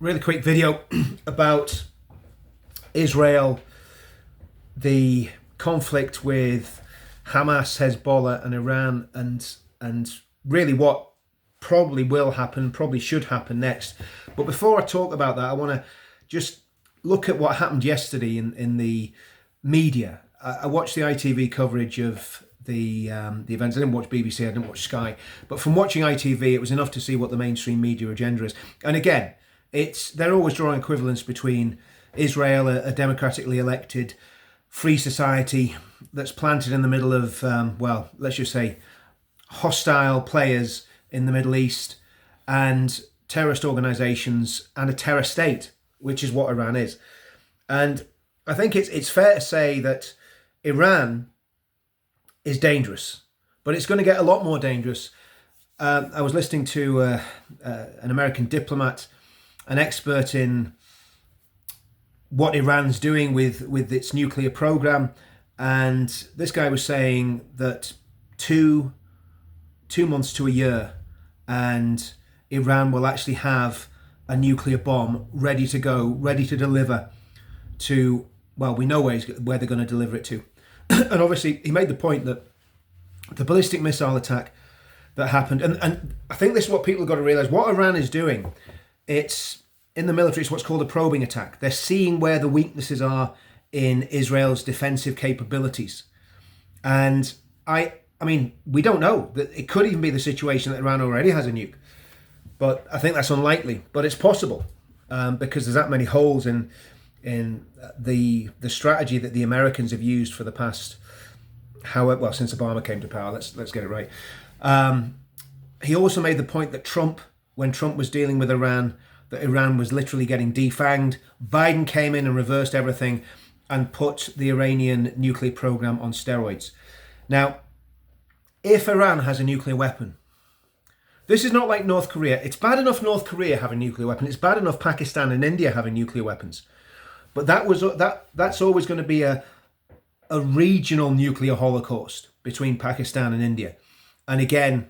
really quick video about Israel, the conflict with Hamas, Hezbollah, and Iran, and really what probably will happen, probably should happen next. But before I talk about that, I want to just look at what happened yesterday in the media. I watched the ITV coverage of the events. I didn't watch BBC, I didn't watch Sky, but from watching ITV, it was enough to see what the mainstream media agenda is. And again, they're always drawing equivalence between Israel, a democratically elected free society that's planted in the middle of, let's just say, hostile players in the Middle East, and terrorist organisations, and a terror state, which is what Iran is. And I think it's fair to say that Iran is dangerous, but it's going to get a lot more dangerous. I was listening to an American diplomat, an expert in what Iran's doing with its nuclear program, and this guy was saying that 2 months to a year, and Iran will actually have a nuclear bomb ready to go, ready to deliver to, well, we know where they're going to deliver it to. And obviously he made the point that the ballistic missile attack that happened, and I think this is what people have got to realise, what Iran is doing, it's in the military, it's what's called a probing attack. They're seeing where the weaknesses are in Israel's defensive capabilities. And I mean, we don't know. That it could even be the situation that Iran already has a nuke. But I think that's unlikely. But it's possible because there's that many holes in the strategy that the Americans have used for the past, since Obama came to power. Let's get it right. He also made the point that when Trump was dealing with Iran, that Iran was literally getting defanged. Biden came in and reversed everything and put the Iranian nuclear program on steroids. Now, if Iran has a nuclear weapon, this is not like North Korea. It's bad enough North Korea having a nuclear weapon. It's bad enough Pakistan and India having nuclear weapons. But that's always going to be a regional nuclear holocaust between Pakistan and India. And again,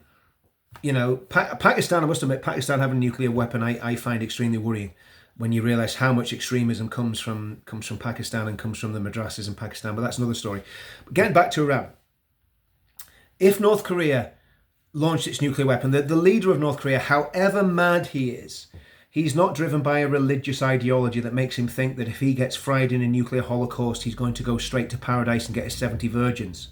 you know, Pakistan, I must admit, Pakistan having a nuclear weapon, I find extremely worrying when you realise how much extremism comes from Pakistan and comes from the madrasas in Pakistan. But that's another story. But getting back to Iran. If North Korea launched its nuclear weapon, the leader of North Korea, however mad he is, he's not driven by a religious ideology that makes him think that if he gets fried in a nuclear holocaust, he's going to go straight to paradise and get his 70 virgins,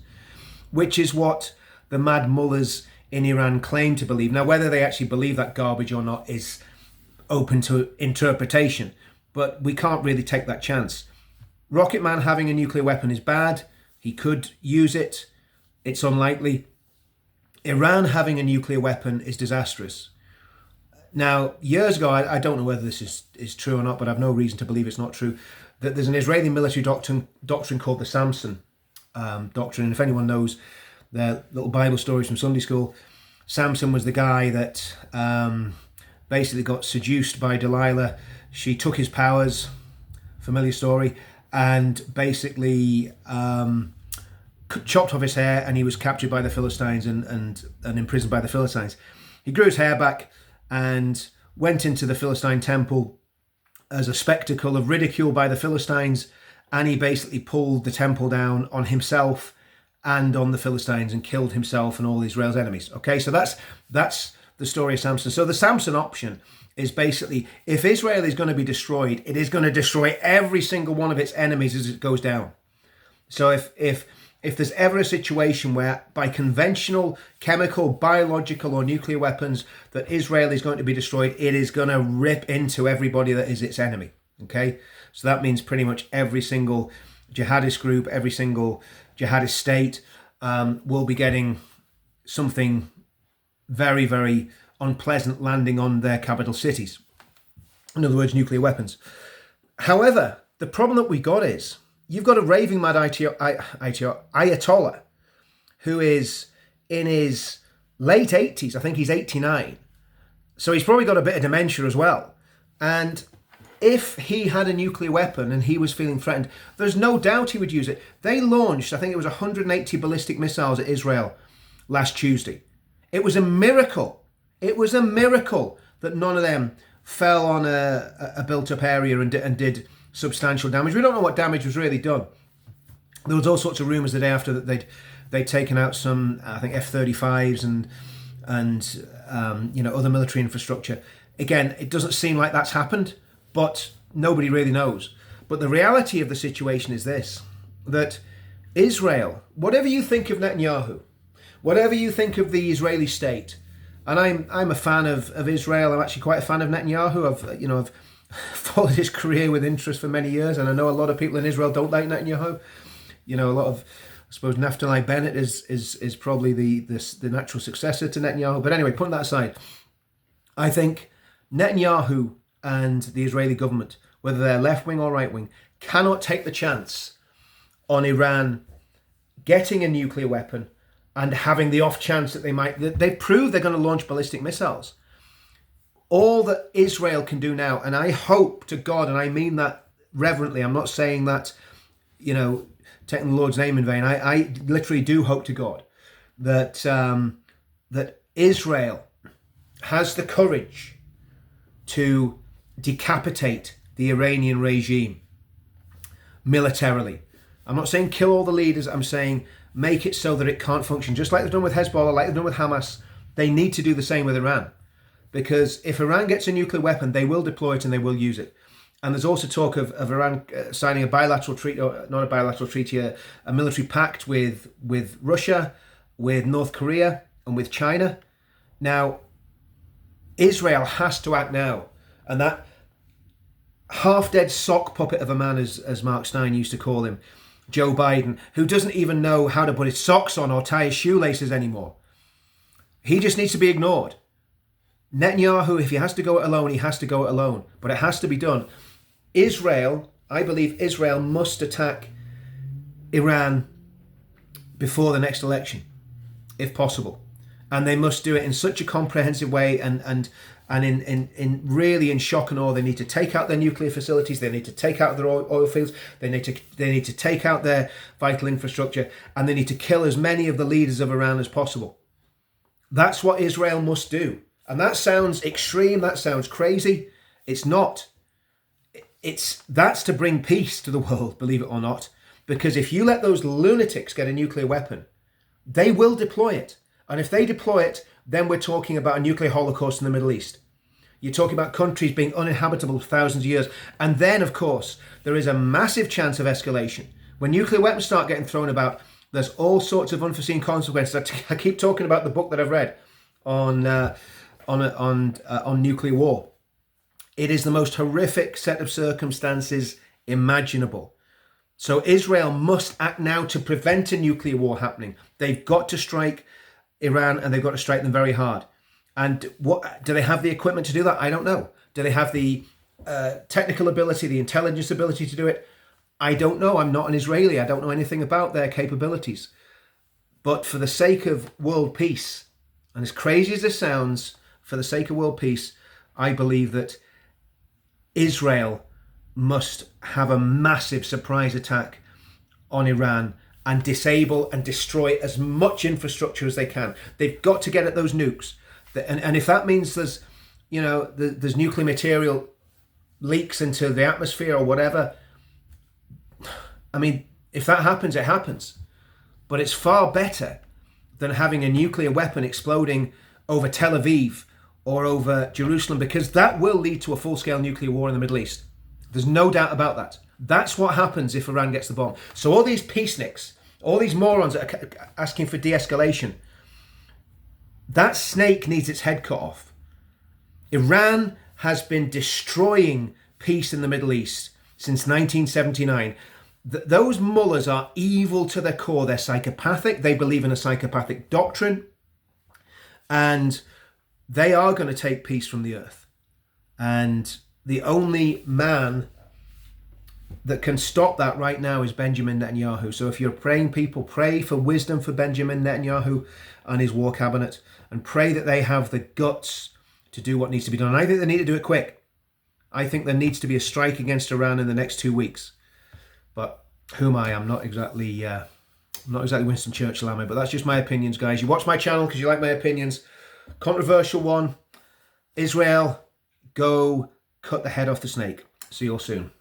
which is what the mad mullahs in Iran claim to believe. Now, whether they actually believe that garbage or not is open to interpretation, but we can't really take that chance. Rocket Man having a nuclear weapon is bad. He could use it. It's unlikely. Iran having a nuclear weapon is disastrous. Now, years ago, I don't know whether this is true or not, but I've no reason to believe it's not true, that there's an Israeli military doctrine called the Samson Doctrine. And if anyone knows their little Bible stories from Sunday school, Samson was the guy that basically got seduced by Delilah. She took his powers, familiar story, and basically chopped off his hair, and he was captured by the Philistines and imprisoned by the Philistines. He grew his hair back and went into the Philistine temple as a spectacle of ridicule by the Philistines, and he basically pulled the temple down on himself and on the Philistines and killed himself and all Israel's enemies. Okay, so that's the story of Samson. So the Samson option is basically, if Israel is going to be destroyed, it is going to destroy every single one of its enemies as it goes down. So if there's ever a situation where by conventional, chemical, biological or nuclear weapons that Israel is going to be destroyed, it is going to rip into everybody that is its enemy. Okay? So that means pretty much every single jihadist group, every single jihadist state will be getting something very, very unpleasant landing on their capital cities. In other words, nuclear weapons. However, the problem that we got is, you've got a raving mad Ayatollah who is in his late 80s. I think he's 89. So he's probably got a bit of dementia as well. And if he had a nuclear weapon and he was feeling threatened, there's no doubt he would use it. They launched, I think it was 180 ballistic missiles at Israel last Tuesday. It was a miracle. It was a miracle that none of them fell on a built-up area and did substantial damage. We don't know what damage was really done. There was all sorts of rumours the day after that they'd taken out some, I think, F-35s and other military infrastructure. Again, it doesn't seem like that's happened, but nobody really knows. But the reality of the situation is this, that Israel, whatever you think of Netanyahu, whatever you think of the Israeli state, and I'm a fan of Israel. I'm actually quite a fan of Netanyahu. I've followed his career with interest for many years, and I know a lot of people in Israel don't like Netanyahu. A lot of, I suppose, Naftali Bennett is probably the natural successor to Netanyahu. But anyway, putting that aside, I think Netanyahu and the Israeli government, whether they're left wing or right wing, cannot take the chance on Iran getting a nuclear weapon and having the off chance that they've proved they're going to launch ballistic missiles. All that Israel can do now, and I hope to God, and I mean that reverently, I'm not saying that, taking the Lord's name in vain. I literally do hope to God that that Israel has the courage to decapitate the Iranian regime militarily. I'm not saying kill all the leaders. I'm saying make it so that it can't function. Just like they've done with Hezbollah, like they've done with Hamas, they need to do the same with Iran. Because if Iran gets a nuclear weapon, they will deploy it and they will use it. And there's also talk of Iran signing a bilateral treaty, or not a bilateral treaty, a military pact with Russia, with North Korea, and with China. Now, Israel has to act now. And that half-dead sock puppet of a man, as Mark Stein used to call him, Joe Biden, who doesn't even know how to put his socks on or tie his shoelaces anymore. He just needs to be ignored. Netanyahu, if he has to go it alone, he has to go it alone. But it has to be done. Israel, I believe Israel must attack Iran before the next election, if possible. And they must do it in such a comprehensive way and in really in shock and awe. They need to take out their nuclear facilities. They need to take out their oil fields. They need to take out their vital infrastructure, and they need to kill as many of the leaders of Iran as possible. That's what Israel must do. And that sounds extreme. That sounds crazy. It's not. That's to bring peace to the world, believe it or not. Because if you let those lunatics get a nuclear weapon, they will deploy it. And if they deploy it, then we're talking about a nuclear holocaust in the Middle East. You're talking about countries being uninhabitable for thousands of years. And then, of course, there is a massive chance of escalation. When nuclear weapons start getting thrown about, there's all sorts of unforeseen consequences. I keep talking about the book that I've read on nuclear war. It is the most horrific set of circumstances imaginable. So Israel must act now to prevent a nuclear war happening. They've got to strike Iran, and they've got to strike them very hard. And what do they have the equipment to do that? I don't know. Do they have the technical ability, the intelligence ability to do it? I don't know. I'm not an Israeli. I don't know anything about their capabilities. But for the sake of world peace, and as crazy as this sounds, for the sake of world peace, I believe that Israel must have a massive surprise attack on Iran and disable and destroy as much infrastructure as they can. They've got to get at those nukes. And if that means there's nuclear material leaks into the atmosphere or whatever, I mean, if that happens, it happens. But it's far better than having a nuclear weapon exploding over Tel Aviv or over Jerusalem, because that will lead to a full-scale nuclear war in the Middle East. There's no doubt about that. That's what happens if Iran gets the bomb. So all these peaceniks, all these morons that are asking for de-escalation, that snake needs its head cut off. Iran has been destroying peace in the Middle East since 1979. Those mullahs are evil to their core. They're psychopathic. They believe in a psychopathic doctrine. And they are going to take peace from the earth. And the only man that can stop that right now is Benjamin Netanyahu. So if you're praying people, pray for wisdom for Benjamin Netanyahu and his war cabinet, and pray that they have the guts to do what needs to be done. And I think they need to do it quick. I think there needs to be a strike against Iran in the next 2 weeks. But who am I? I'm not exactly Winston Churchill, am I? But that's just my opinions, guys. You watch my channel because you like my opinions. Controversial one. Israel Go cut the head off the snake. See you all soon.